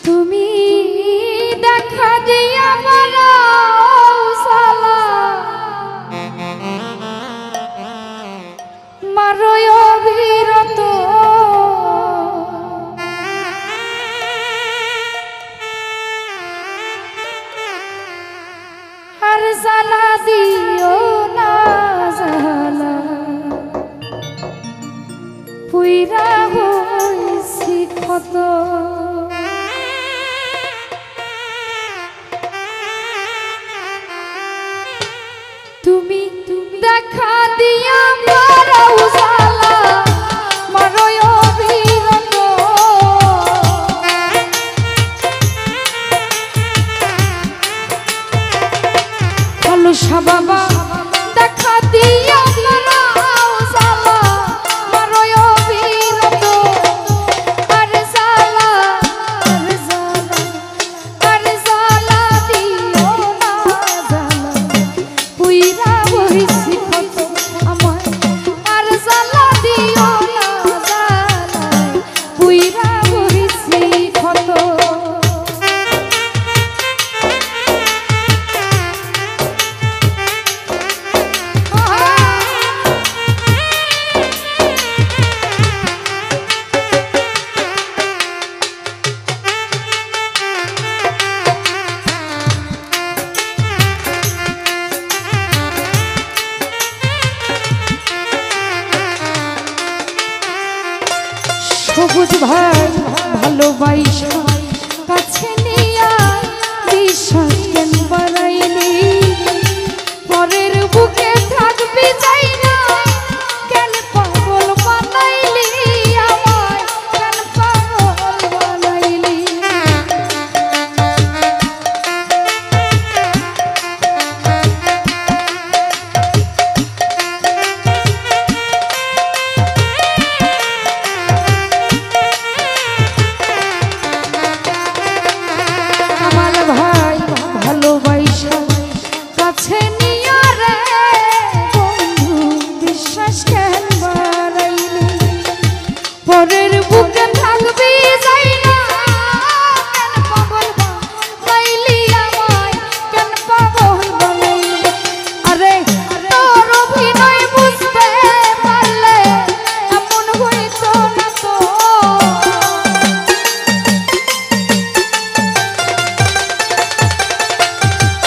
তুমি দেখা দিয়া বাড়াও সালা মারোয় অবিরত আর জ্বালা দিও না জ্বালা পুইরা হইছি ক্ষত তুমি দেখা দিয়া বাড়াও জ্বালা মারোয় অবিরত কালুসা বাবা দেখা দিয়া বাড়াও জ্বালা মারোয় অবিরত আর জ্বালা আর জ্বালা দিও না জ্বালা পুইরা হইছি ক্ষত আমার আর জ্বালা দিও না জ্বালা পুইরা হইছি ক্ষত সবুজ ভাই ভালোবাসা কাছে নিয়া বিশ্বাস কেন বাড়াইলি পরের বুকে থাকবি যাই না কেন পাগল বানাইলি আমায় কেন পাগল বানাইলি কাছে নিয়া রে বন্ধু বিশ্বাস কেন বাড়াইলি পরের বুকে থাকবি যাই না কেন পাগল বানাইলি আমায় কেন পাগল বানাইলি আরে তোর অভিনয় বুঝতে পারলে এমন হইতো না তো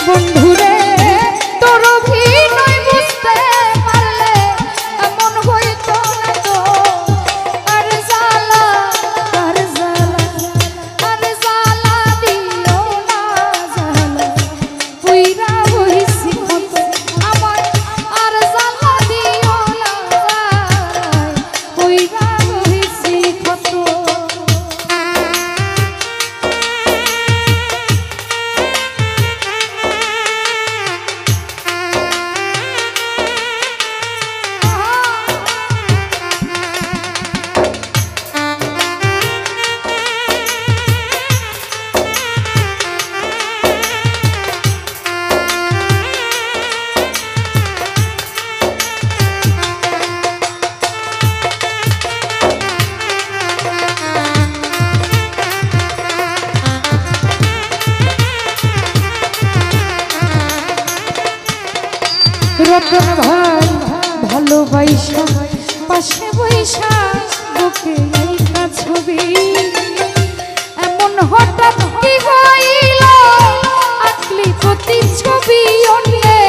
বন্ধুরে তোর অভিনয় বুঝতে পারলে এমন হইতো না তো আর জ্বালা আর জ্বালা দিও না জ্বালা পুইরা হইছি ক্ষত আমার আর জ্বালা দিও না জ্বালা পুইরা হইছি ক্ষত রতন ভাই ভালোবাসা পাশে বৈশা বুকে আইকা ছবি এমন হঠাৎ কি হইল আকলি প্রতি ছবি অন্যে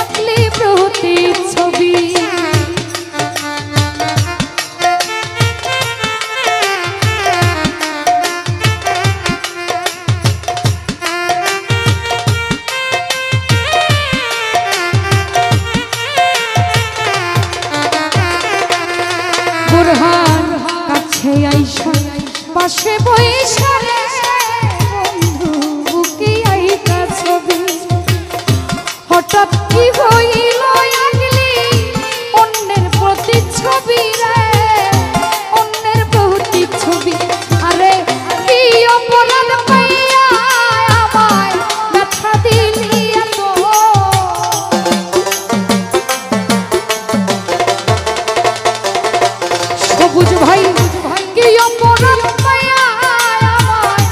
আকলি প্রতি ছবি বুরহান কাছে আইসা পাশে বইসা রে বন্ধু বুকে আইকা ছবি হঠাৎ কি হইল আগলি অন্যের প্রতি ছবি রে অন্যের প্রতি ছবি আরে কি অপরাধ পাইয়া আমায় ব্যথা দিলি এত সবুজ ভাই কি অপরাধ পাইয়া আমায়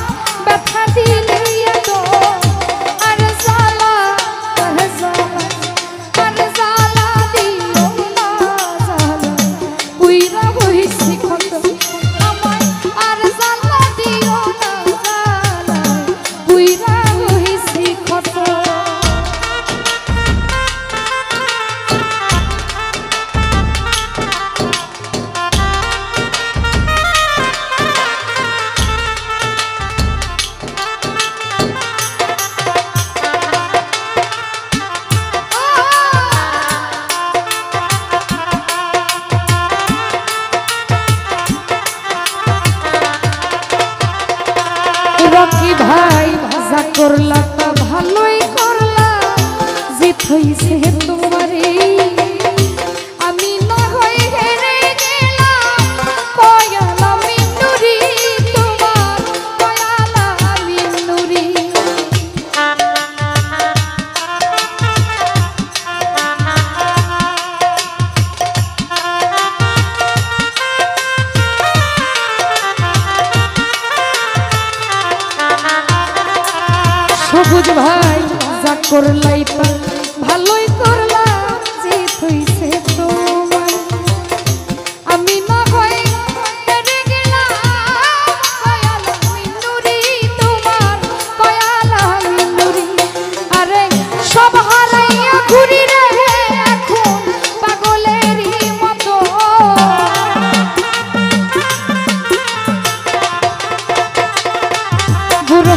রকি ভাই যা করলা তা ভালোই করলা, জিত হইছে তোমারে। আমি না হয়ে হেরে গেলাম, কয়ালা মিনুরি তোমার, কয়ালা মিনুরি। সবুজ ভাই যা করলাই তা ভালোই করলা, জিত হইছে তোমার। আমি না হয়ে হেরে গেলাম, কয়ালা মিনুরি তোমার, কয়ালা মিনুরি। আরে সব হারাইয়া ঘুরি রে এখন পাগলেরই মতো, বুড়া